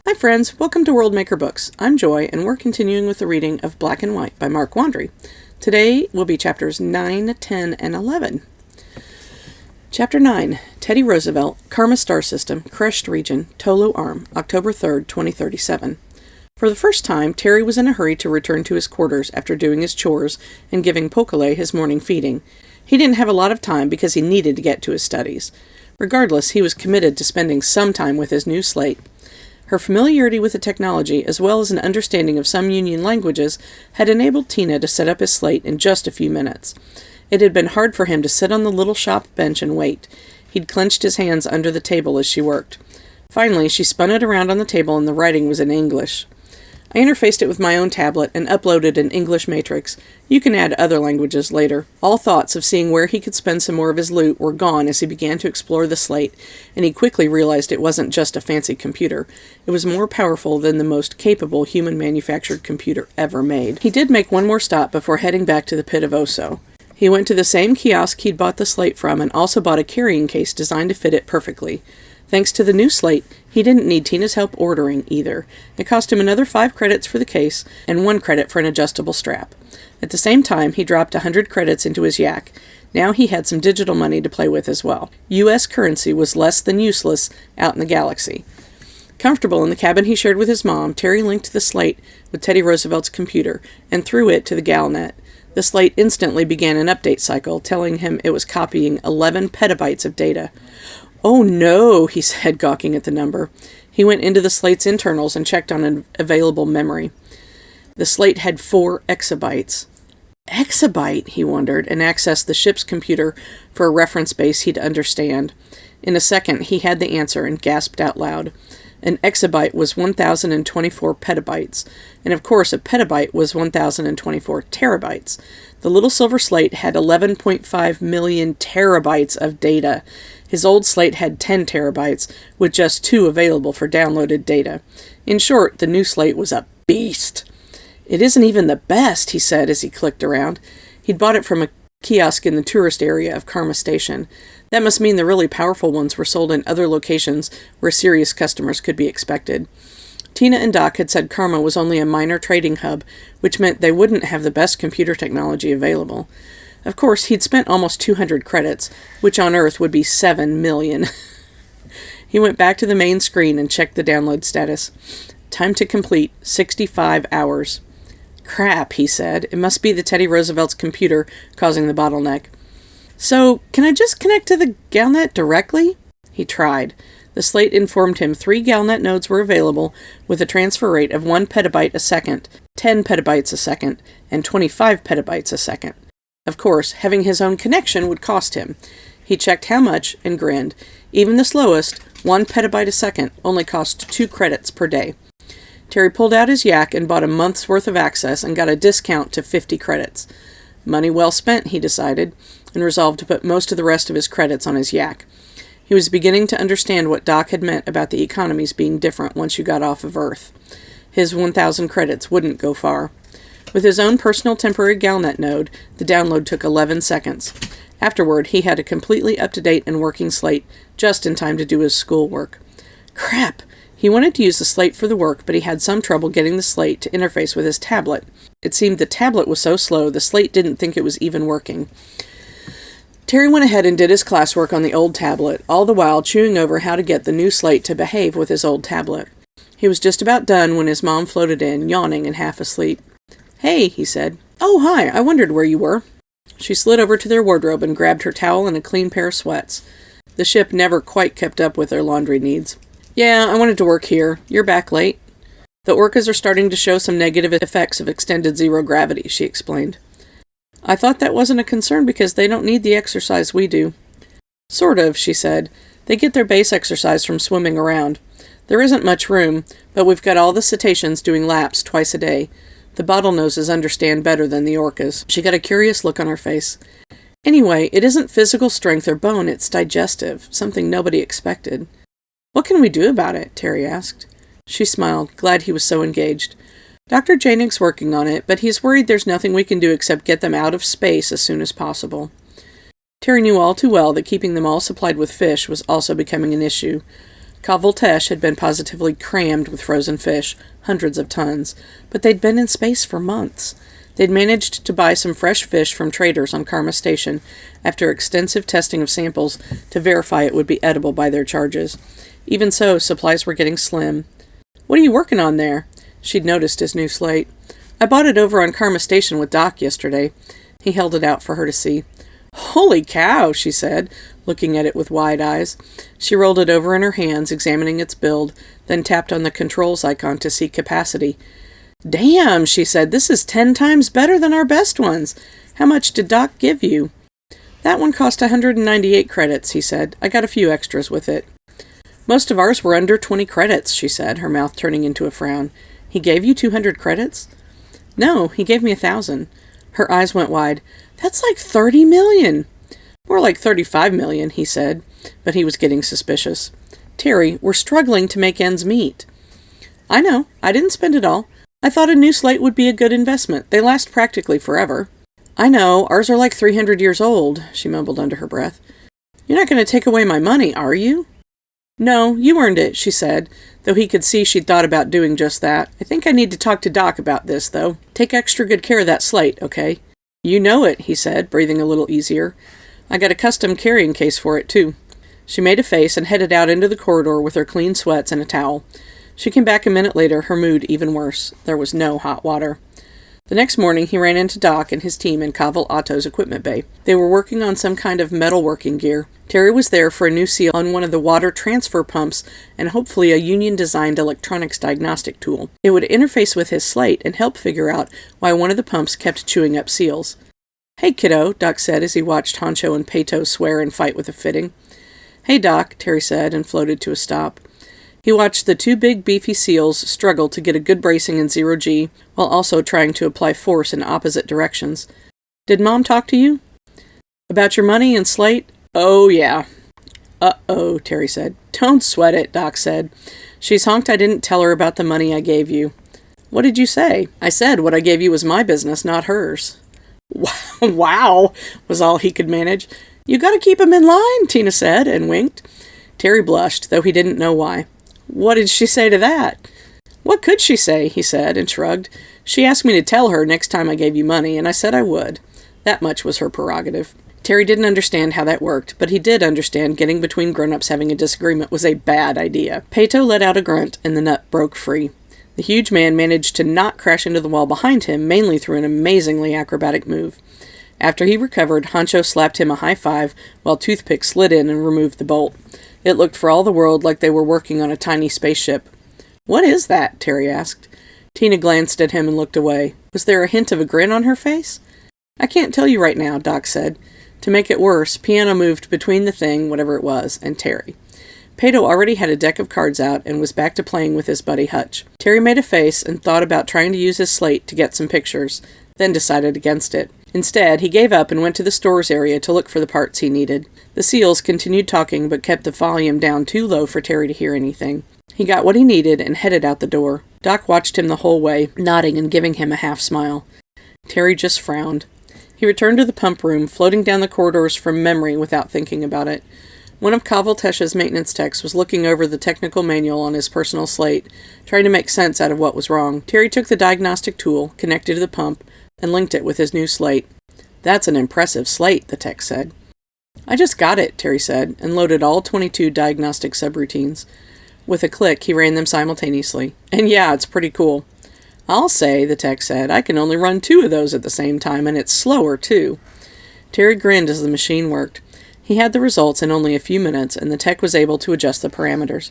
Hi friends, welcome to World Maker Books. I'm Joy, and we're continuing with the reading of Black and White by Mark Wandrey. Today will be chapters 9, 10, and 11. Chapter 9, Teddy Roosevelt, Karma Star System, Crushed Region, Tolo Arm, October 3rd, 2037. For the first time, Terry was in a hurry to return to his quarters after doing his chores and giving Pokale his morning feeding. He didn't have a lot of time because he needed to get to his studies. Regardless, he was committed to spending some time with his new slate. Her familiarity with the technology, as well as an understanding of some Union languages, had enabled Tina to set up his slate in just a few minutes. It had been hard for him to sit on the little shop bench and wait. He'd clenched his hands under the table as she worked. Finally, she spun it around on the table and the writing was in English. I interfaced it with my own tablet and uploaded an English matrix. You can add other languages later. All thoughts of seeing where he could spend some more of his loot were gone as he began to explore the slate, and he quickly realized it wasn't just a fancy computer. It was more powerful than the most capable human-manufactured computer ever made. He did make one more stop before heading back to the Pit of Oso. He went to the same kiosk he'd bought the slate from and also bought a carrying case designed to fit it perfectly. Thanks to the new slate, he didn't need Tina's help ordering either. It cost him another 5 credits for the case and 1 credit for an adjustable strap. At the same time, he dropped 100 credits into his yak. Now he had some digital money to play with as well. U.S. currency was less than useless out in the galaxy. Comfortable in the cabin he shared with his mom, Terry linked the slate with Teddy Roosevelt's computer and threw it to the GalNet. The slate instantly began an update cycle, telling him it was copying 11 petabytes of data. "Oh no," he said, gawking at the number. He went into the slate's internals and checked on an available memory. The slate had 4 exabytes. Exabyte, he wondered, and accessed the ship's computer for a reference base he'd understand. In a second, he had the answer and gasped out loud. An exabyte was 1,024 petabytes, and of course a petabyte was 1,024 terabytes. The little silver slate had 11.5 million terabytes of data. His old slate had 10 terabytes, with just 2 available for downloaded data. In short, the new slate was a beast. "It isn't even the best," he said as he clicked around. He'd bought it from a kiosk in the tourist area of Karma Station. That must mean the really powerful ones were sold in other locations where serious customers could be expected. Tina and Doc had said Karma was only a minor trading hub, which meant they wouldn't have the best computer technology available. Of course, he'd spent almost 200 credits, which on Earth would be 7 million. He went back to the main screen and checked the download status. Time to complete, 65 hours. "Crap," he said. "It must be the Teddy Roosevelt's computer causing the bottleneck." "So, can I just connect to the GalNet directly?" He tried. The slate informed him 3 GalNet nodes were available with a transfer rate of 1 petabyte a second, 10 petabytes a second, and 25 petabytes a second. Of course, having his own connection would cost him. He checked how much and grinned. Even the slowest, 1 petabyte a second, only cost 2 credits per day. Terry pulled out his yak and bought a month's worth of access and got a discount to 50 credits. Money well spent, he decided, and resolved to put most of the rest of his credits on his yak. He was beginning to understand what Doc had meant about the economies being different once you got off of Earth. His 1,000 credits wouldn't go far. With his own personal temporary GalNet node, the download took 11 seconds. Afterward, he had a completely up-to-date and working slate, just in time to do his schoolwork. Crap! He wanted to use the slate for the work, but he had some trouble getting the slate to interface with his tablet. It seemed the tablet was so slow, the slate didn't think it was even working. Terry went ahead and did his classwork on the old tablet, all the while chewing over how to get the new slate to behave with his old tablet. He was just about done when his mom floated in, yawning and half asleep. "Hey," he said. "Oh, hi, I wondered where you were." She slid over to their wardrobe and grabbed her towel and a clean pair of sweats. The ship never quite kept up with their laundry needs. "Yeah, I wanted to work here. You're back late." "The orcas are starting to show some negative effects of extended zero gravity," she explained. "I thought that wasn't a concern because they don't need the exercise we do." "Sort of," she said. "They get their base exercise from swimming around. There isn't much room, but we've got all the cetaceans doing laps twice a day. The bottlenoses understand better than the orcas." She got a curious look on her face. "Anyway, it isn't physical strength or bone, it's digestive, something nobody expected." "What can we do about it?" Terry asked. She smiled, glad he was so engaged. "Dr. Janig's working on it, but he's worried there's nothing we can do except get them out of space as soon as possible." Terry knew all too well that keeping them all supplied with fish was also becoming an issue. Voltesh had been positively crammed with frozen fish, hundreds of tons, but they'd been in space for months. They'd managed to buy some fresh fish from traders on Karma Station after extensive testing of samples to verify it would be edible by their charges. Even so, supplies were getting slim. "What are you working on there?" She'd noticed his new slate. "I bought it over on Karma Station with Doc yesterday." He held it out for her to see. "Holy cow," she said, looking at it with wide eyes. She rolled it over in her hands, examining its build, then tapped on the controls icon to see capacity. "Damn," she said, "this is 10 times better than our best ones. How much did Doc give you?" "That one cost 198 credits, he said. I got a few extras with it." "Most of ours were under 20 credits, she said, her mouth turning into a frown. "He gave you 200 credits?" "No, he gave me 1,000. Her eyes went wide. "That's like 30 million. "More like 35 million, he said, but he was getting suspicious. "Terry, we're struggling to make ends meet." "I know. I didn't spend it all. I thought a new slate would be a good investment. They last practically forever." "I know. Ours are like 300 years old," she mumbled under her breath. "You're not going to take away my money, are you?" "No, you earned it," she said, though he could see she'd thought about doing just that. "I think I need to talk to Doc about this, though. Take extra good care of that slate, okay?" "You know it," he said, breathing a little easier. "I got a custom carrying case for it, too." She made a face and headed out into the corridor with her clean sweats and a towel. She came back a minute later, her mood even worse. There was no hot water. The next morning, he ran into Doc and his team in Kaval Otto's equipment bay. They were working on some kind of metalworking gear. Terry was there for a new seal on one of the water transfer pumps and hopefully a union-designed electronics diagnostic tool. It would interface with his slate and help figure out why one of the pumps kept chewing up seals. "Hey, kiddo," Doc said as he watched Honcho and Pato swear and fight with a fitting. "Hey, Doc," Terry said and floated to a stop. He watched the two big beefy seals struggle to get a good bracing in 0G while also trying to apply force in opposite directions. "Did Mom talk to you?" "About your money and slate?" "Oh, yeah." "Uh-oh," Terry said. "Don't sweat it," Doc said. "She's honked I didn't tell her about the money I gave you." "What did you say?" "I said what I gave you was my business, not hers." "Wow," was all he could manage. "You gotta keep 'em in line," Tina said, and winked. Terry blushed, though he didn't know why. "What did she say to that?" "What could she say?" he said, and shrugged. "She asked me to tell her next time I gave you money, and I said I would. That much was her prerogative." Terry didn't understand how that worked, but he did understand getting between grown-ups having a disagreement was a bad idea. Pato let out a grunt, and the nut broke free. The huge man managed to not crash into the wall behind him, mainly through an amazingly acrobatic move. After he recovered, Honcho slapped him a high five, while Toothpick slid in and removed the bolt. It looked for all the world like they were working on a tiny spaceship. "What is that?" Terry asked. Tina glanced at him and looked away. Was there a hint of a grin on her face? "I can't tell you right now," Doc said. To make it worse, Piano moved between the thing, whatever it was, and Terry. Pato already had a deck of cards out and was back to playing with his buddy Hutch. Terry made a face and thought about trying to use his slate to get some pictures, then decided against it. Instead, he gave up and went to the stores area to look for the parts he needed. The seals continued talking but kept the volume down too low for Terry to hear anything. He got what he needed and headed out the door. Doc watched him the whole way, nodding and giving him a half-smile. Terry just frowned. He returned to the pump room, floating down the corridors from memory without thinking about it. One of Voltesh's maintenance techs was looking over the technical manual on his personal slate, trying to make sense out of what was wrong. Terry took the diagnostic tool, connected to the pump, and linked it with his new slate. "That's an impressive slate," the tech said. "I just got it," Terry said, and loaded all 22 diagnostic subroutines. With a click, he ran them simultaneously. "And yeah, it's pretty cool." "I'll say," the tech said, "I can only run 2 of those at the same time, and it's slower, too." Terry grinned as the machine worked. He had the results in only a few minutes, and the tech was able to adjust the parameters.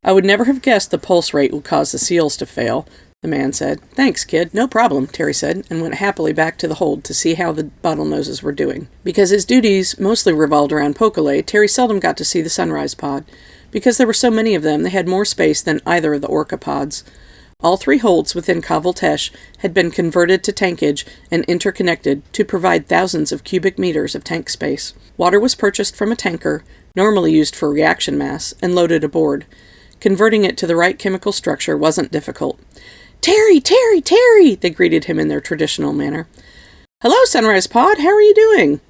"I would never have guessed the pulse rate would cause the seals to fail," the man said. "Thanks, kid." "No problem," Terry said, and went happily back to the hold to see how the bottlenoses were doing. Because his duties mostly revolved around Pokelay, Terry seldom got to see the sunrise pod. Because there were so many of them, they had more space than either of the orca pods. All 3 holds within Voltesh had been converted to tankage and interconnected to provide thousands of cubic meters of tank space. Water was purchased from a tanker, normally used for reaction mass, and loaded aboard. Converting it to the right chemical structure wasn't difficult. "Terry, Terry, Terry!" they greeted him in their traditional manner. "Hello, Sunrise Pod, how are you doing?"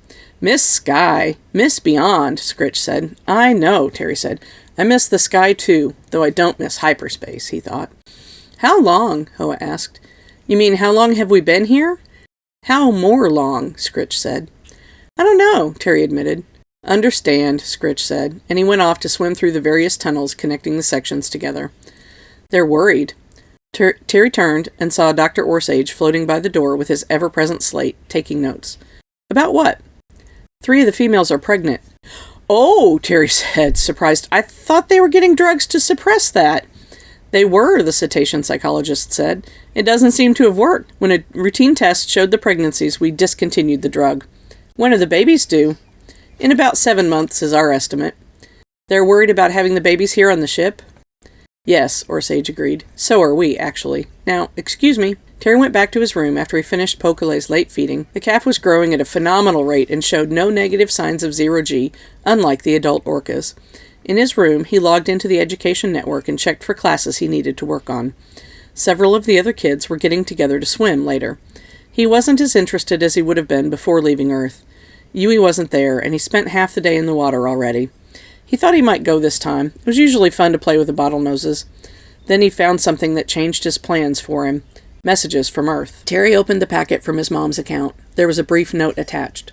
"Miss Sky, Miss Beyond," Scritch said. "I know," Terry said. I miss the sky too, though I don't miss hyperspace, he thought. How long? Hoa asked. You mean how long have we been here? How more long, Scritch said. I don't know, Terry admitted. Understand, Scritch said, and he went off to swim through the various tunnels connecting the sections together. They're worried. Terry turned and saw Dr. Orsage floating by the door with his ever-present slate, taking notes. About what? 3 of the females are pregnant. Oh, Terry said, surprised. I thought they were getting drugs to suppress that. They were, the cetacean psychologist said. It doesn't seem to have worked. When a routine test showed the pregnancies, we discontinued the drug. When are the babies due? In about 7 months is our estimate. They're worried about having the babies here on the ship? Yes, Orsage agreed. So are we, actually. Now, excuse me. Terry went back to his room after he finished Pokale's late feeding. The calf was growing at a phenomenal rate and showed no negative signs of zero-G, unlike the adult orcas. In his room, he logged into the education network and checked for classes he needed to work on. Several of the other kids were getting together to swim later. He wasn't as interested as he would have been before leaving Earth. Yui wasn't there, and he spent half the day in the water already. He thought he might go this time. It was usually fun to play with the bottlenoses. Then he found something that changed his plans for him. Messages from Earth. Terry opened the packet from his mom's account. There was a brief note attached.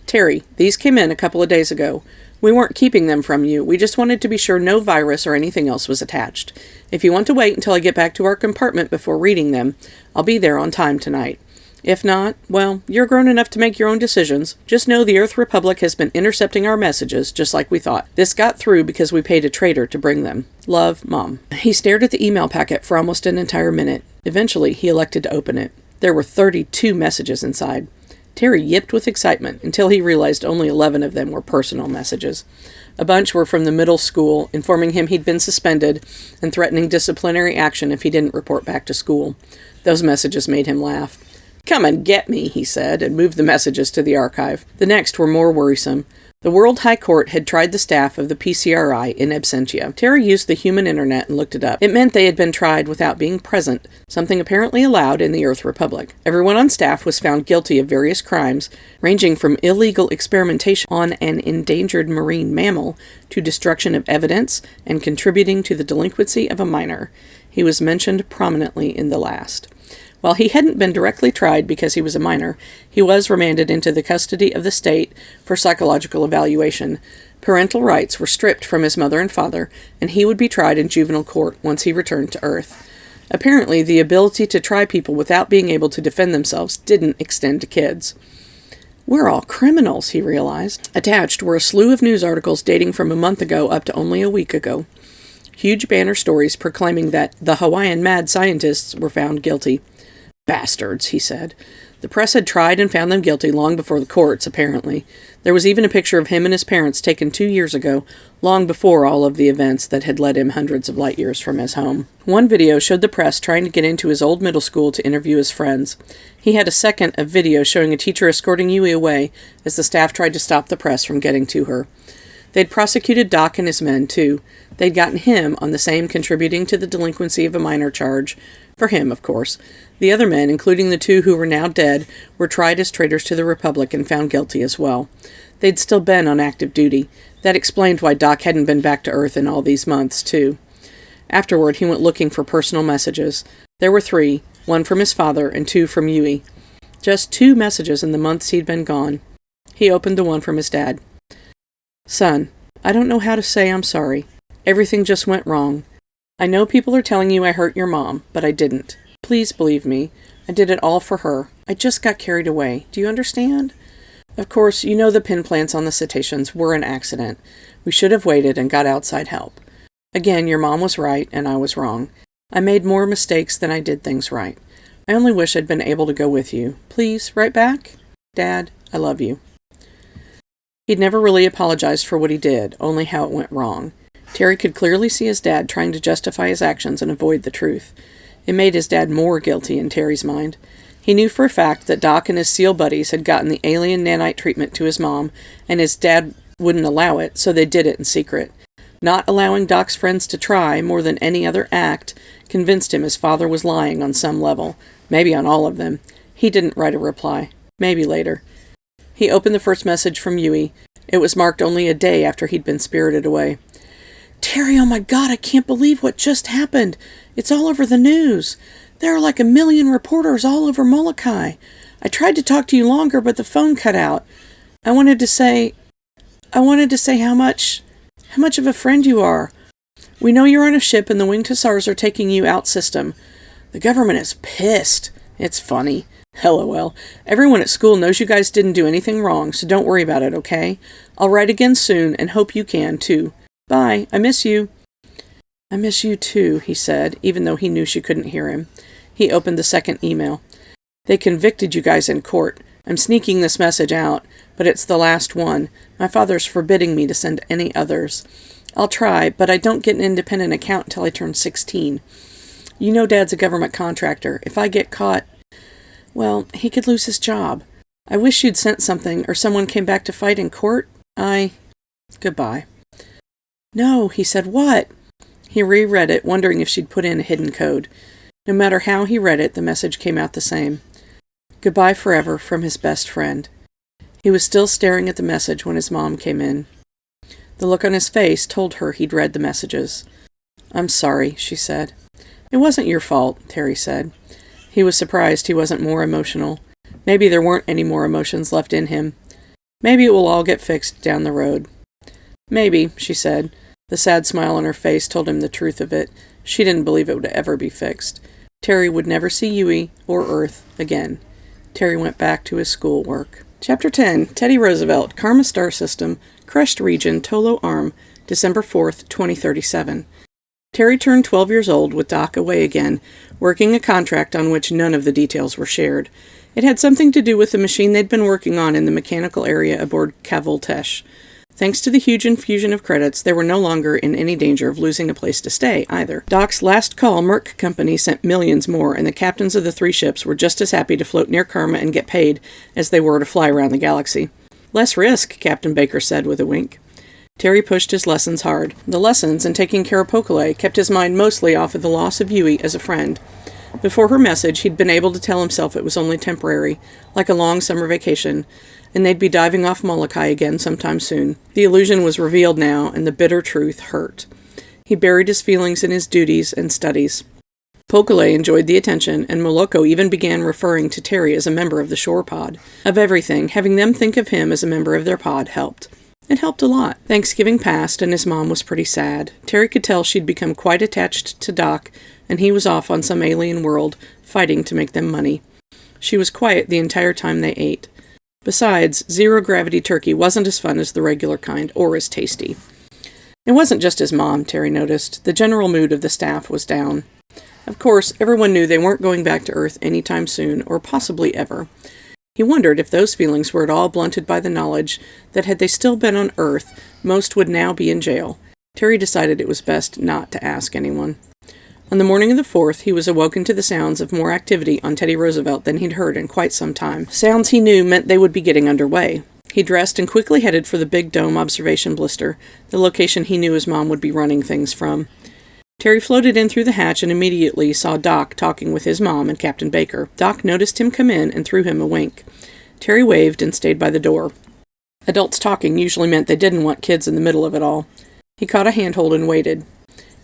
Terry, these came in a couple of days ago. We weren't keeping them from you. We just wanted to be sure no virus or anything else was attached. If you want to wait until I get back to our compartment before reading them, I'll be there on time tonight. If not, well, you're grown enough to make your own decisions. Just know the Earth Republic has been intercepting our messages, just like we thought. This got through because we paid a traitor to bring them. Love, Mom. He stared at the email packet for almost an entire minute. Eventually, he elected to open it. There were 32 messages inside. Terry yipped with excitement until he realized only 11 of them were personal messages. A bunch were from the middle school, informing him he'd been suspended and threatening disciplinary action if he didn't report back to school. Those messages made him laugh. Come and get me, he said, and moved the messages to the archive. The next were more worrisome. The World High Court had tried the staff of the PCRI in absentia. Terry used the human internet and looked it up. It meant they had been tried without being present, something apparently allowed in the Earth Republic. Everyone on staff was found guilty of various crimes, ranging from illegal experimentation on an endangered marine mammal to destruction of evidence and contributing to the delinquency of a minor. He was mentioned prominently in the last. While he hadn't been directly tried because he was a minor, he was remanded into the custody of the state for psychological evaluation. Parental rights were stripped from his mother and father, and he would be tried in juvenile court once he returned to Earth. Apparently, the ability to try people without being able to defend themselves didn't extend to kids. We're all criminals, he realized. Attached were a slew of news articles dating from a month ago up to only a week ago. Huge banner stories proclaiming that the Hawaiian mad scientists were found guilty. Bastards, he said. The press had tried and found them guilty long before the courts, apparently. There was even a picture of him and his parents taken 2 years ago, long before all of the events that had led him hundreds of light years from his home. One video showed the press trying to get into his old middle school to interview his friends. He had a second of video showing a teacher escorting Yui away as the staff tried to stop the press from getting to her. They'd prosecuted Doc and his men, too. They'd gotten him on the same contributing to the delinquency of a minor charge. For him, of course. The other men, including the 2 who were now dead, were tried as traitors to the Republic and found guilty as well. They'd still been on active duty. That explained why Doc hadn't been back to Earth in all these months, too. Afterward, he went looking for personal messages. There were 3, 1 from his father and 2 from Yui. Just 2 messages in the months he'd been gone. He opened the one from his dad. Son, I don't know how to say I'm sorry. Everything just went wrong. I know people are telling you I hurt your mom, but I didn't. Please believe me. I did it all for her. I just got carried away. Do you understand? Of course, you know the pin plants on the cetaceans were an accident. We should have waited and got outside help. Again, your mom was right, and I was wrong. I made more mistakes than I did things right. I only wish I'd been able to go with you. Please, write back? Dad, I love you. He'd never really apologized for what he did, only how it went wrong. Terry could clearly see his dad trying to justify his actions and avoid the truth. It made his dad more guilty in Terry's mind. He knew for a fact that Doc and his SEAL buddies had gotten the alien nanite treatment to his mom, and his dad wouldn't allow it, so they did it in secret. Not allowing Doc's friends to try, more than any other act, convinced him his father was lying on some level, maybe on all of them. He didn't write a reply. Maybe later. He opened the first message from Yui. It was marked only a day after he'd been spirited away. Terry, oh my God, I can't believe what just happened. It's all over the news. There are like 1,000,000 reporters all over Molokai. I tried to talk to you longer, but the phone cut out. I wanted to say how much of a friend you are. We know you're on a ship and the winged hussars are taking you out system. The government is pissed. It's funny. LOL. Everyone at school knows you guys didn't do anything wrong, so don't worry about it, okay? I'll write again soon and hope you can, too. Bye. I miss you. I miss you, too, he said, even though he knew she couldn't hear him. He opened the second email. They convicted you guys in court. I'm sneaking this message out, but it's the last one. My father's forbidding me to send any others. I'll try, but I don't get an independent account until I turn 16. You know Dad's a government contractor. If I get caught, well, he could lose his job. I wish you'd sent something, or someone came back to fight in court. Goodbye. No, he said, what? He reread it, wondering if she'd put in a hidden code. No matter how he read it, the message came out the same. Goodbye forever from his best friend. He was still staring at the message when his mom came in. The look on his face told her he'd read the messages. I'm sorry, she said. It wasn't your fault, Terry said. He was surprised he wasn't more emotional. Maybe there weren't any more emotions left in him. Maybe it will all get fixed down the road. Maybe, she said. The sad smile on her face told him the truth of it. She didn't believe it would ever be fixed. Terry would never see Yui or Earth again. Terry went back to his schoolwork. Chapter 10, Teddy Roosevelt, Karma Star System, Crushed Region, Tolo Arm, December 4th, 2037. Terry turned 12 years old with Doc away again, working a contract on which none of the details were shared. It had something to do with the machine they'd been working on in the mechanical area aboard Kavoltesh. Thanks to the huge infusion of credits, they were no longer in any danger of losing a place to stay, either. Doc's last call Merc Company sent millions more, and the captains of the 3 ships were just as happy to float near Karma and get paid as they were to fly around the galaxy. Less risk, Captain Baker said with a wink. Terry pushed his lessons hard. The lessons and taking care of Pokelay kept his mind mostly off of the loss of Yui as a friend. Before her message, he'd been able to tell himself it was only temporary, like a long summer vacation, and they'd be diving off Molokai again sometime soon. The illusion was revealed now, and the bitter truth hurt. He buried his feelings in his duties and studies. Pokelay enjoyed the attention, and Moloko even began referring to Terry as a member of the shore pod. Of everything, having them think of him as a member of their pod helped. It helped a lot. Thanksgiving passed, and his mom was pretty sad. Terry could tell she'd become quite attached to Doc, and he was off on some alien world, fighting to make them money. She was quiet the entire time they ate. Besides, zero-gravity turkey wasn't as fun as the regular kind, or as tasty. It wasn't just his mom, Terry noticed. The general mood of the staff was down. Of course, everyone knew they weren't going back to Earth anytime soon, or possibly ever. He wondered if those feelings were at all blunted by the knowledge that had they still been on Earth, most would now be in jail. Terry decided it was best not to ask anyone. On the morning of the 4th, he was awoken to the sounds of more activity on Teddy Roosevelt than he'd heard in quite some time. Sounds he knew meant they would be getting underway. He dressed and quickly headed for the Big Dome observation blister, the location he knew his mom would be running things from. Terry floated in through the hatch and immediately saw Doc talking with his mom and Captain Baker. Doc noticed him come in and threw him a wink. Terry waved and stayed by the door. Adults talking usually meant they didn't want kids in the middle of it all. He caught a handhold and waited.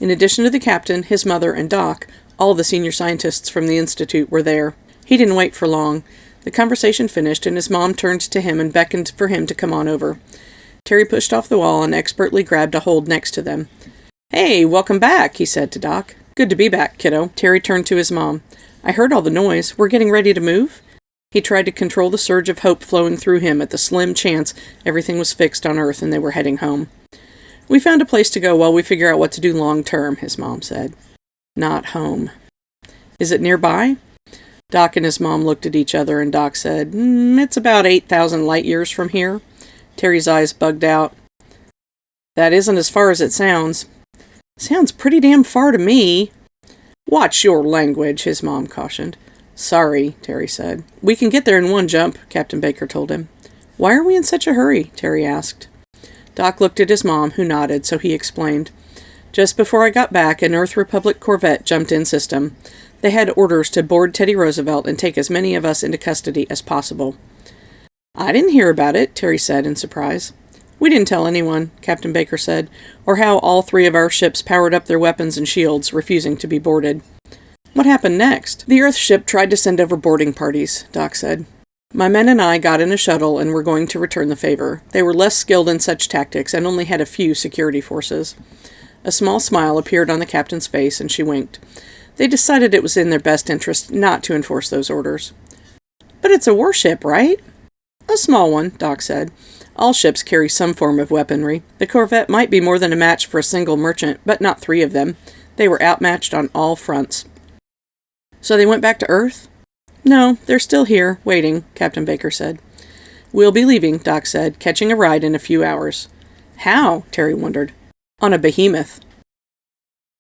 In addition to the captain, his mother, and Doc, all the senior scientists from the Institute were there. He didn't wait for long. The conversation finished, and his mom turned to him and beckoned for him to come on over. Terry pushed off the wall and expertly grabbed a hold next to them. "Hey, welcome back," he said to Doc. "Good to be back, kiddo." Terry turned to his mom. "I heard all the noise. We're getting ready to move?" He tried to control the surge of hope flowing through him at the slim chance everything was fixed on Earth and they were heading home. "We found a place to go while we figure out what to do long term," his mom said. "Not home." "Is it nearby?" Doc and his mom looked at each other, and Doc said, "It's about 8,000 light years from here." Terry's eyes bugged out. "That isn't as far as it sounds." "Sounds pretty damn far to me." "Watch your language," his mom cautioned. "Sorry," Terry said. "We can get there in one jump," Captain Baker told him. "Why are we in such a hurry?" Terry asked. Doc looked at his mom, who nodded, so he explained. "Just before I got back, an Earth Republic corvette jumped in system. They had orders to board Teddy Roosevelt and take as many of us into custody as possible." "I didn't hear about it," Terry said in surprise. "We didn't tell anyone," Captain Baker said, "or how all 3 of our ships powered up their weapons and shields, refusing to be boarded." "What happened next?" "The Earth ship tried to send over boarding parties," Doc said. "My men and I got in a shuttle and were going to return the favor. They were less skilled in such tactics and only had a few security forces." A small smile appeared on the captain's face, and she winked. "They decided it was in their best interest not to enforce those orders." "But it's a warship, right?" "A small one," Doc said. "All ships carry some form of weaponry. The corvette might be more than a match for a single merchant, but not 3 of them. They were outmatched on all fronts." "So they went back to Earth?" "No, they're still here, waiting," Captain Baker said. "We'll be leaving," Doc said, "catching a ride in a few hours." "How?" Terry wondered. "On a behemoth."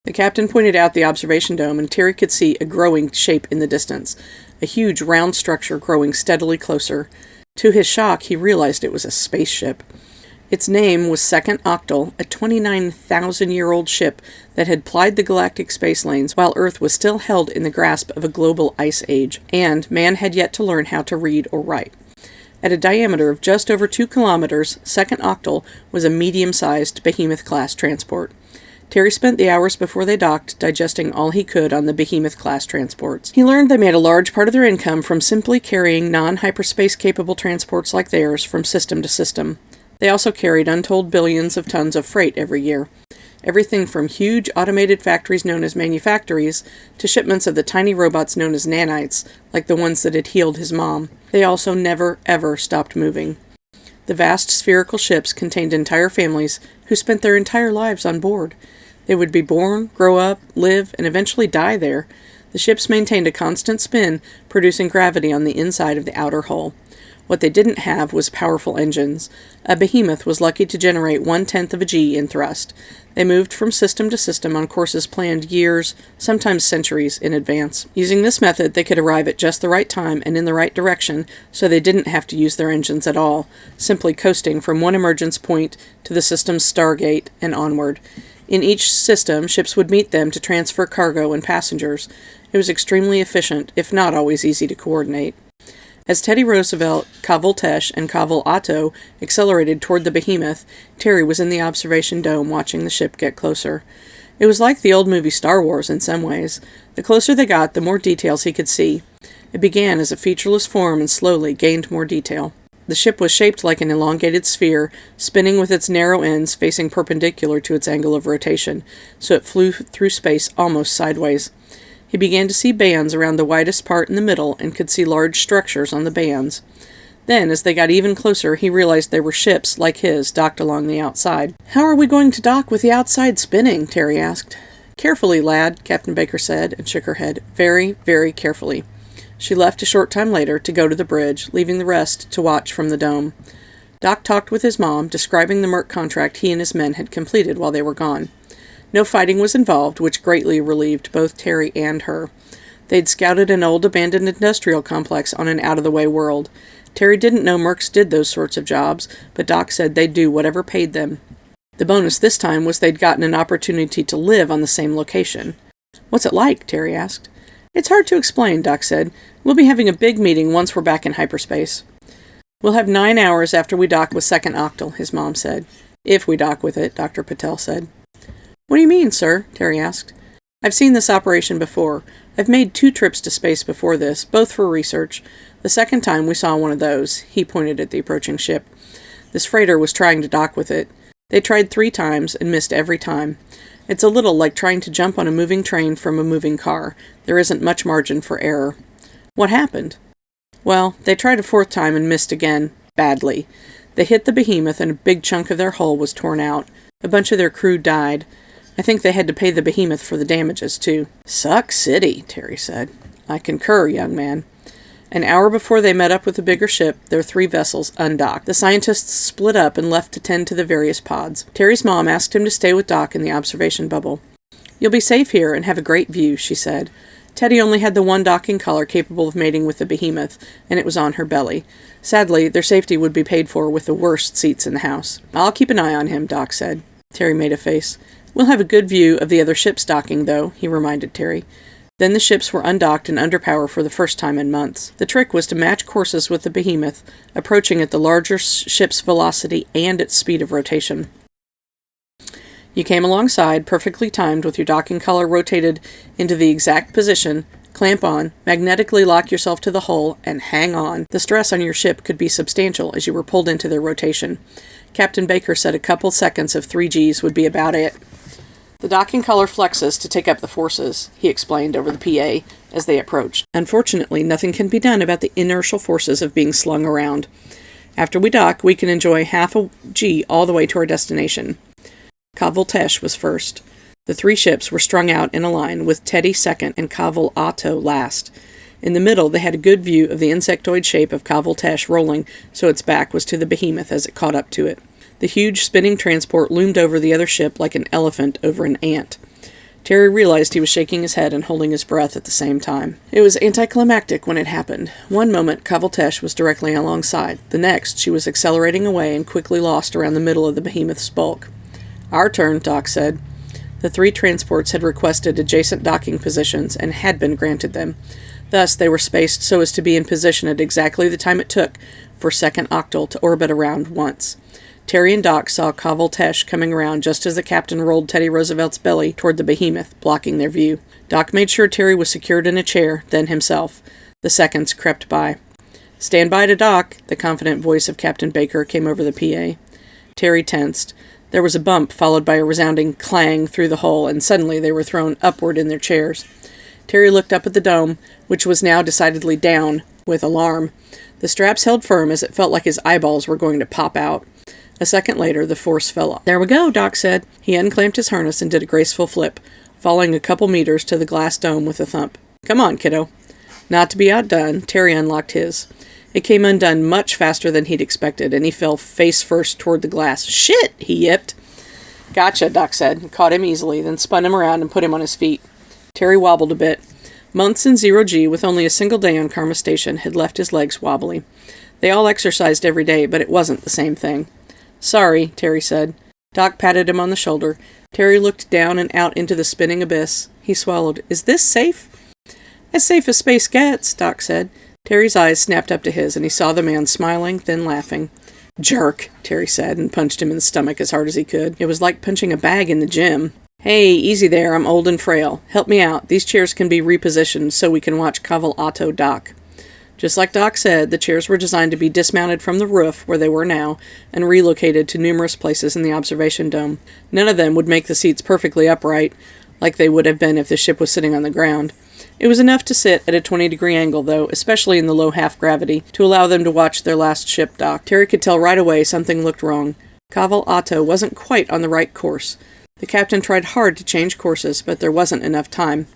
The captain pointed out the observation dome, and Terry could see a growing shape in the distance, a huge round structure growing steadily closer. To his shock, he realized it was a spaceship. Its name was Second Octal, a 29,000-year-old ship that had plied the galactic space lanes while Earth was still held in the grasp of a global ice age, and man had yet to learn how to read or write. At a diameter of just over 2 kilometers, Second Octal was a medium-sized behemoth-class transport. Terry spent the hours before they docked digesting all he could on the behemoth-class transports. He learned they made a large part of their income from simply carrying non-hyperspace-capable transports like theirs from system to system. They also carried untold billions of tons of freight every year. Everything from huge automated factories known as manufactories to shipments of the tiny robots known as nanites, like the ones that had healed his mom. They also never, ever stopped moving. The vast spherical ships contained entire families who spent their entire lives on board. They would be born, grow up, live, and eventually die there. The ships maintained a constant spin, producing gravity on the inside of the outer hull. What they didn't have was powerful engines. A behemoth was lucky to generate 1/10 of a G in thrust. They moved from system to system on courses planned years, sometimes centuries, in advance. Using this method, they could arrive at just the right time and in the right direction, so they didn't have to use their engines at all, simply coasting from one emergence point to the system's stargate and onward. In each system, ships would meet them to transfer cargo and passengers. It was extremely efficient, if not always easy to coordinate. As Teddy Roosevelt, Kavul Tesh, and Kavul Otto accelerated toward the behemoth, Terry was in the observation dome watching the ship get closer. It was like the old movie Star Wars in some ways. The closer they got, the more details he could see. It began as a featureless form and slowly gained more detail. The ship was shaped like an elongated sphere, spinning with its narrow ends facing perpendicular to its angle of rotation, so it flew through space almost sideways. He began to see bands around the widest part in the middle and could see large structures on the bands. Then, as they got even closer, he realized there were ships, like his, docked along the outside. "How are we going to dock with the outside spinning?" Terry asked. "Carefully, lad," Captain Baker said, and shook her head. "Very, very carefully." She left a short time later to go to the bridge, leaving the rest to watch from the dome. Doc talked with his mom, describing the Merc contract he and his men had completed while they were gone. No fighting was involved, which greatly relieved both Terry and her. They'd scouted an old abandoned industrial complex on an out-of-the-way world. Terry didn't know Mercs did those sorts of jobs, but Doc said they'd do whatever paid them. The bonus this time was they'd gotten an opportunity to live on the same location. "What's it like?" Terry asked. "It's hard to explain," Doc said. "We'll be having a big meeting once we're back in hyperspace." "We'll have 9 hours after we dock with Second Octal," his mom said. "If we dock with it," Dr. Patel said. "What do you mean, sir?" Terry asked. "I've seen this operation before. I've made 2 trips to space before this, both for research. The second time we saw one of those." He pointed at the approaching ship. "This freighter was trying to dock with it. They tried 3 times and missed every time. It's a little like trying to jump on a moving train from a moving car. There isn't much margin for error." "What happened?" "Well, they tried a 4th time and missed again. Badly. They hit the behemoth and a big chunk of their hull was torn out. A bunch of their crew died. I think they had to pay the behemoth for the damages, too." "Suck City," Terry said. "I concur, young man." An hour before they met up with the bigger ship, their 3 vessels undocked. The scientists split up and left to tend to the various pods. Terry's mom asked him to stay with Doc in the observation bubble. "You'll be safe here and have a great view," she said. Teddy only had the one docking collar capable of mating with the behemoth, and it was on her belly. Sadly, their safety would be paid for with the worst seats in the house. "I'll keep an eye on him," Doc said. Terry made a face. "We'll have a good view of the other ships docking, though," he reminded Terry. Then the ships were undocked and under power for the first time in months. The trick was to match courses with the behemoth, approaching at the larger ship's velocity and its speed of rotation. You came alongside, perfectly timed, with your docking collar rotated into the exact position, clamp on, magnetically lock yourself to the hull, and hang on. The stress on your ship could be substantial as you were pulled into their rotation. Captain Baker said a couple seconds of 3Gs would be about it. The docking collar flexes to take up the forces, he explained over the PA as they approached. Unfortunately, nothing can be done about the inertial forces of being slung around. After we dock, we can enjoy half a G all the way to our destination. Kavul Tesh was first. The 3 ships were strung out in a line, with Teddy second and Kavul Otto last. In the middle, they had a good view of the insectoid shape of Kavul Tesh rolling so its back was to the behemoth as it caught up to it. The huge spinning transport loomed over the other ship like an elephant over an ant. Terry realized he was shaking his head and holding his breath at the same time. It was anticlimactic when it happened. One moment, Kavul Tesh was directly alongside. The next, she was accelerating away and quickly lost around the middle of the behemoth's bulk. "Our turn," Doc said. The 3 transports had requested adjacent docking positions and had been granted them. Thus, they were spaced so as to be in position at exactly the time it took for second octal to orbit around once. Terry and Doc saw Kavul Tesh coming around just as the captain rolled Teddy Roosevelt's belly toward the behemoth, blocking their view. Doc made sure Terry was secured in a chair, then himself. The seconds crept by. "Stand by to dock," the confident voice of Captain Baker came over the PA. Terry tensed. There was a bump, followed by a resounding clang through the hull, and suddenly they were thrown upward in their chairs. Terry looked up at the dome, which was now decidedly down, with alarm. The straps held firm as it felt like his eyeballs were going to pop out. A second later, the force fell off. "There we go," Doc said. He unclamped his harness and did a graceful flip, falling a couple meters to the glass dome with a thump. "Come on, kiddo." Not to be outdone, Terry unlocked his. It came undone much faster than he'd expected, and he fell face first toward the glass. "Shit!" he yipped. "Gotcha," Doc said, and caught him easily, then spun him around and put him on his feet. Terry wobbled a bit. Months in 0G, with only a single day on Karma Station, had left his legs wobbly. They all exercised every day, but it wasn't the same thing. "Sorry," Terry said. Doc patted him on the shoulder. Terry looked down and out into the spinning abyss. He swallowed. "Is this safe?" "As safe as space gets," Doc said. Terry's eyes snapped up to his, and he saw the man smiling, then laughing. "Jerk," Terry said, and punched him in the stomach as hard as he could. It was like punching a bag in the gym. "Hey, easy there, I'm old and frail. Help me out. These chairs can be repositioned so we can watch Kavul Otto dock." Just like Doc said, the chairs were designed to be dismounted from the roof, where they were now, and relocated to numerous places in the observation dome. None of them would make the seats perfectly upright, like they would have been if the ship was sitting on the ground. It was enough to sit at a 20-degree angle, though, especially in the low half-gravity, to allow them to watch their last ship dock. Terry could tell right away something looked wrong. Kavul Otto wasn't quite on the right course. The captain tried hard to change courses, but there wasn't enough time.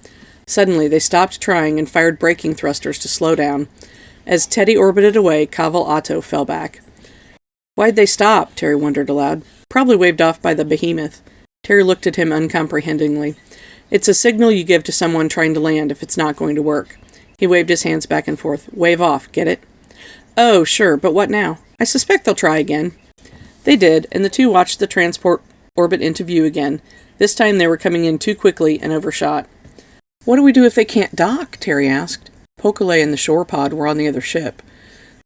Suddenly, they stopped trying and fired braking thrusters to slow down. As Teddy orbited away, Kavul Otto fell back. "Why'd they stop?" Terry wondered aloud. "Probably waved off by the behemoth." Terry looked at him uncomprehendingly. "It's a signal you give to someone trying to land if it's not going to work." He waved his hands back and forth. "Wave off, get it?" "Oh, sure, but what now?" "I suspect they'll try again." They did, and the two watched the transport orbit into view again. This time they were coming in too quickly and overshot. "What do we do if they can't dock?" Terry asked. Pokelay and the shore pod were on the other ship.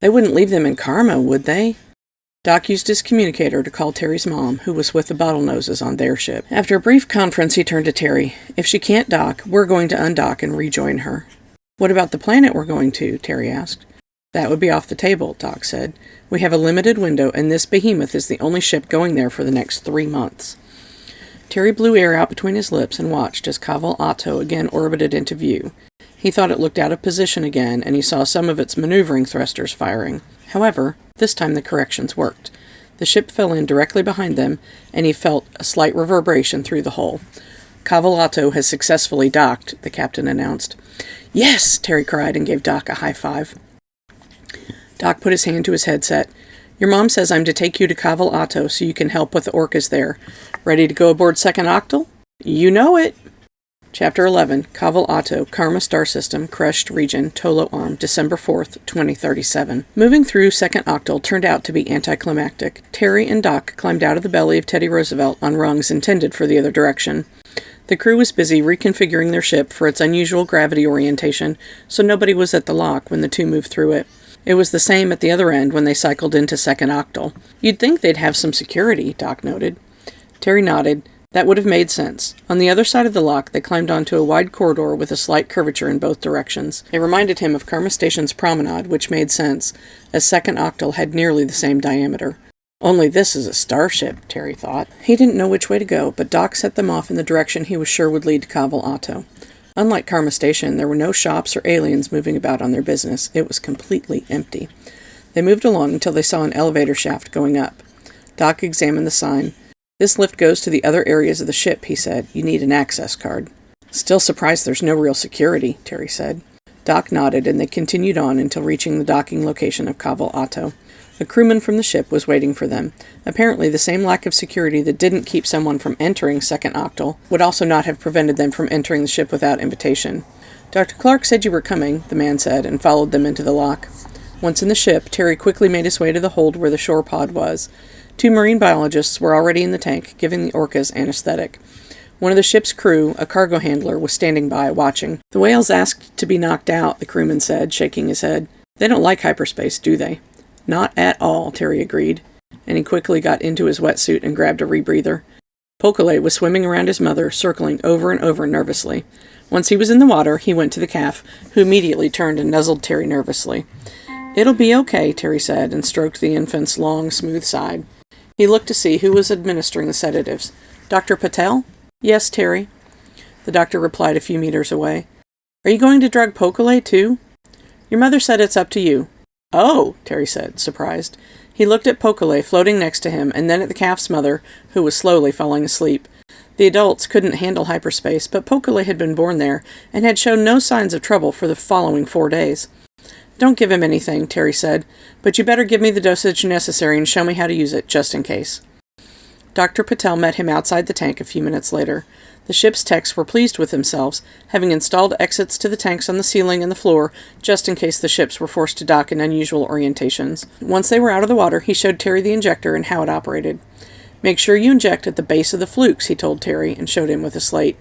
They wouldn't leave them in Karma, would they? Doc used his communicator to call Terry's mom, who was with the bottlenoses on their ship. After a brief conference, he turned to Terry. "If she can't dock, we're going to undock and rejoin her." "What about the planet we're going to?" Terry asked. "That would be off the table," Doc said. "We have a limited window, and this behemoth is the only ship going there for the next 3 months. Terry blew air out between his lips and watched as Kavul Otto again orbited into view. He thought it looked out of position again, and he saw some of its maneuvering thrusters firing. However, this time the corrections worked. The ship fell in directly behind them, and he felt a slight reverberation through the hull. "Kavul Otto has successfully docked," the captain announced. "Yes!" Terry cried and gave Doc a high five. Doc put his hand to his headset. "Your mom says I'm to take you to Kavul Otto so you can help with the orcas there. Ready to go aboard second octal?" "You know it!" Chapter 11, Kavul Otto, Karma Star System, Crushed Region, Tolo Arm, December 4th, 2037. Moving through second octal turned out to be anticlimactic. Terry and Doc climbed out of the belly of Teddy Roosevelt on rungs intended for the other direction. The crew was busy reconfiguring their ship for its unusual gravity orientation, so nobody was at the lock when the two moved through it. It was the same at the other end when they cycled into second octal. "You'd think they'd have some security," Doc noted. Terry nodded. That would have made sense. On the other side of the lock, they climbed onto a wide corridor with a slight curvature in both directions. It reminded him of Karma Station's promenade, which made sense, as second octal had nearly the same diameter. Only this is a starship, Terry thought. He didn't know which way to go, but Doc set them off in the direction he was sure would lead to Kaval Otto. Unlike Karma Station, there were no shops or aliens moving about on their business. It was completely empty. They moved along until they saw an elevator shaft going up. Doc examined the sign. "This lift goes to the other areas of the ship," he said. "You need an access card." "Still surprised there's no real security," Terry said. Doc nodded, and they continued on until reaching the docking location of Kaval Otto. A crewman from the ship was waiting for them. Apparently, the same lack of security that didn't keep someone from entering second octal would also not have prevented them from entering the ship without invitation. "Dr. Clark said you were coming," the man said, and followed them into the lock. Once in the ship, Terry quickly made his way to the hold where the shore pod was. 2 marine biologists were already in the tank, giving the orcas anesthetic. One of the ship's crew, a cargo handler, was standing by, watching. "The whales asked to be knocked out," the crewman said, shaking his head. "They don't like hyperspace, do they?" "Not at all," Terry agreed, and he quickly got into his wetsuit and grabbed a rebreather. Pokale was swimming around his mother, circling over and over nervously. Once he was in the water, he went to the calf, who immediately turned and nuzzled Terry nervously. "It'll be okay," Terry said, and stroked the infant's long, smooth side. He looked to see who was administering the sedatives. "Dr. Patel?" "Yes, Terry." The doctor replied a few meters away. "Are you going to drug Pokale, too?" "Your mother said it's up to you." "Oh," Terry said, surprised. He looked at Pokale floating next to him, and then at the calf's mother, who was slowly falling asleep. The adults couldn't handle hyperspace, but Pokale had been born there, and had shown no signs of trouble for the following 4 days. "Don't give him anything," Terry said, "but you better give me the dosage necessary and show me how to use it, just in case." Dr. Patel met him outside the tank a few minutes later. The ship's techs were pleased with themselves, having installed exits to the tanks on the ceiling and the floor, just in case the ships were forced to dock in unusual orientations. Once they were out of the water, he showed Terry the injector and how it operated. "Make sure you inject at the base of the flukes," he told Terry, and showed him with a slate.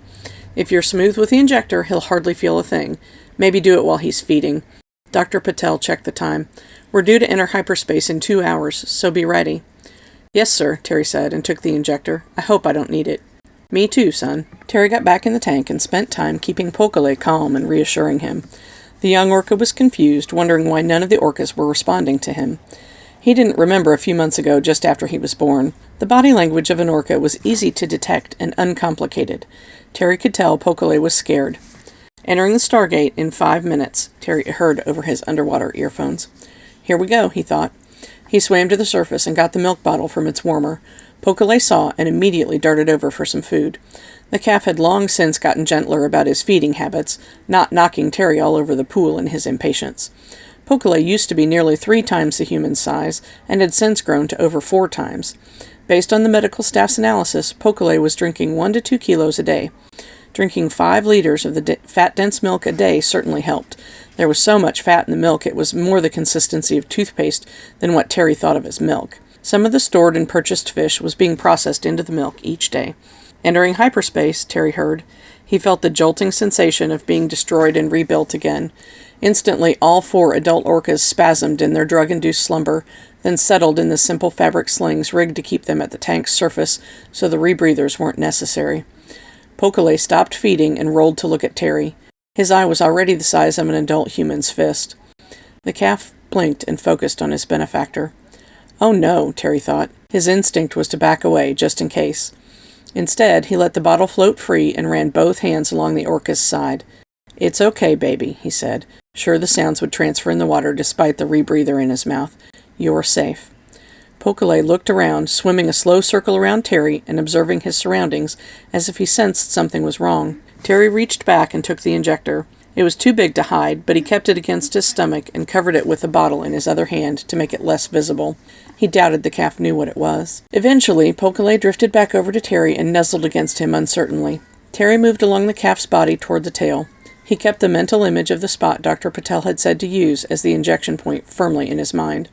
"If you're smooth with the injector, he'll hardly feel a thing. Maybe do it while he's feeding." Dr. Patel checked the time. "We're due to enter hyperspace in 2 hours, so be ready." "Yes, sir," Terry said, and took the injector. "I hope I don't need it." "Me too, son." Terry got back in the tank and spent time keeping Pokale calm and reassuring him. The young orca was confused, wondering why none of the orcas were responding to him. He didn't remember a few months ago, just after he was born. The body language of an orca was easy to detect and uncomplicated. Terry could tell Pokale was scared. "Entering the Stargate in 5 minutes," Terry heard over his underwater earphones. "Here we go," he thought. He swam to the surface and got the milk bottle from its warmer. Pokale saw and immediately darted over for some food. The calf had long since gotten gentler about his feeding habits, not knocking Terry all over the pool in his impatience. Pokale used to be nearly 3 times the human size, and had since grown to over 4 times. Based on the medical staff's analysis, Pokale was drinking 1 to 2 kilos a day. Drinking 5 liters of the fat-dense milk a day certainly helped. There was so much fat in the milk it was more the consistency of toothpaste than what Terry thought of as milk. Some of the stored and purchased fish was being processed into the milk each day. Entering hyperspace, Terry heard. He felt the jolting sensation of being destroyed and rebuilt again. Instantly, all 4 adult orcas spasmed in their drug-induced slumber, then settled in the simple fabric slings rigged to keep them at the tank's surface so the rebreathers weren't necessary. Pokale stopped feeding and rolled to look at Terry. His eye was already the size of an adult human's fist. The calf blinked and focused on his benefactor. Oh no, Terry thought. His instinct was to back away, just in case. Instead, he let the bottle float free and ran both hands along the orca's side. "It's okay, baby," he said, sure the sounds would transfer in the water despite the rebreather in his mouth. "You're safe." Pokale looked around, swimming a slow circle around Terry and observing his surroundings as if he sensed something was wrong. Terry reached back and took the injector. It was too big to hide, but he kept it against his stomach and covered it with the bottle in his other hand to make it less visible. He doubted the calf knew what it was. Eventually, Pokale drifted back over to Terry and nuzzled against him uncertainly. Terry moved along the calf's body toward the tail. He kept the mental image of the spot Dr. Patel had said to use as the injection point firmly in his mind,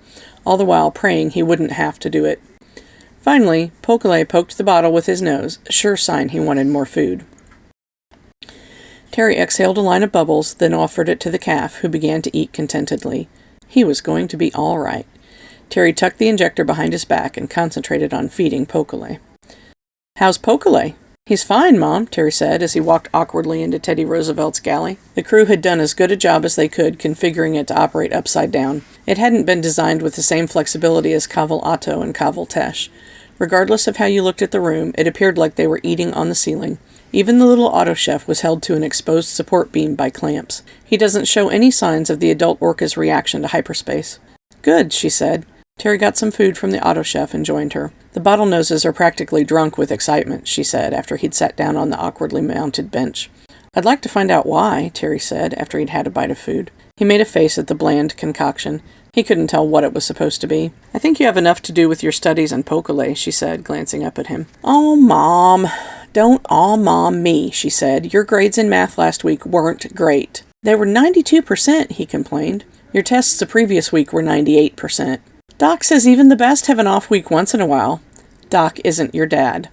all the while praying he wouldn't have to do it. Finally, Pokale poked the bottle with his nose, a sure sign he wanted more food. Terry exhaled a line of bubbles, then offered it to the calf, who began to eat contentedly. He was going to be all right. Terry tucked the injector behind his back and concentrated on feeding Pokale. "How's Pokale?" "He's fine, Mom," Terry said as he walked awkwardly into Teddy Roosevelt's galley. The crew had done as good a job as they could configuring it to operate upside down. It hadn't been designed with the same flexibility as Kaval Otto and Kaval Tesh. Regardless of how you looked at the room, it appeared like they were eating on the ceiling. Even the little auto chef was held to an exposed support beam by clamps. He doesn't show any signs of the adult orca's reaction to hyperspace. "Good," she said. Terry got some food from the auto chef and joined her. "The bottlenoses are practically drunk with excitement," she said after he'd sat down on the awkwardly mounted bench. "I'd like to find out why," Terry said after he'd had a bite of food. He made a face at the bland concoction. He couldn't tell what it was supposed to be. "I think you have enough to do with your studies on Pokale," she said, glancing up at him. "Oh, Mom. Don't aw Mom me," she said. "Your grades in math last week weren't great." "They were 92%, he complained. "Your tests the previous week were 98%. "Doc says even the best have an off week once in a while." "Doc isn't your dad."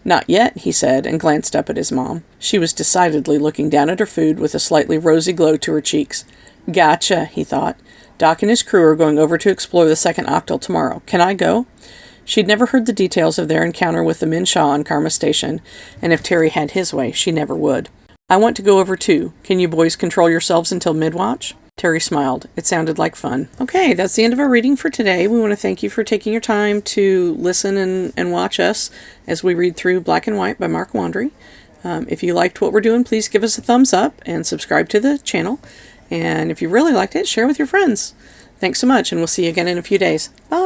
"Not yet," he said, and glanced up at his mom. She was decidedly looking down at her food with a slightly rosy glow to her cheeks. "Gotcha," he thought. "Doc and his crew are going over to explore the second octal tomorrow. Can I go?" She'd never heard the details of their encounter with the Min Shaw on Karma Station, and if Terry had his way, she never would. "I want to go over too. Can you boys control yourselves until midwatch?" Terry smiled. It sounded like fun. Okay, that's the end of our reading for today. We want to thank you for taking your time to listen and watch us as we read through Black and White by Mark Wandrey. If you liked what we're doing, please give us a thumbs up and subscribe to the channel. And if you really liked it, share with your friends. Thanks so much, and we'll see you again in a few days. Bye!